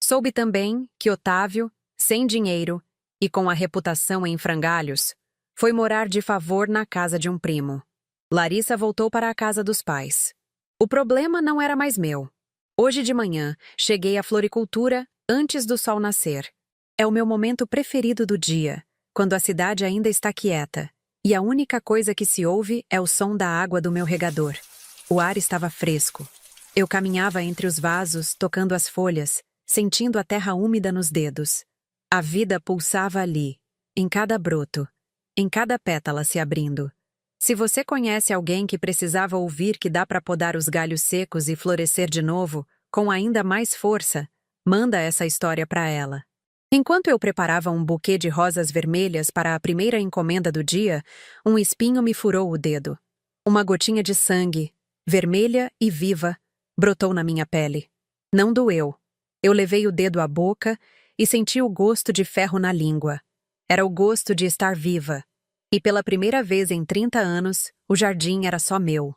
Soube também que Otávio, sem dinheiro e com a reputação em frangalhos, foi morar de favor na casa de um primo. Larissa voltou para a casa dos pais. O problema não era mais meu. Hoje de manhã, cheguei à floricultura antes do sol nascer. É o meu momento preferido do dia, quando a cidade ainda está quieta, e a única coisa que se ouve é o som da água do meu regador. O ar estava fresco. Eu caminhava entre os vasos, tocando as folhas, sentindo a terra úmida nos dedos. A vida pulsava ali, em cada broto, em cada pétala se abrindo. Se você conhece alguém que precisava ouvir que dá para podar os galhos secos e florescer de novo, com ainda mais força, manda essa história para ela. Enquanto eu preparava um buquê de rosas vermelhas para a primeira encomenda do dia, um espinho me furou o dedo. Uma gotinha de sangue, vermelha e viva, brotou na minha pele. Não doeu. Eu levei o dedo à boca e senti o gosto de ferro na língua. Era o gosto de estar viva. E pela primeira vez em 30 anos, o jardim era só meu.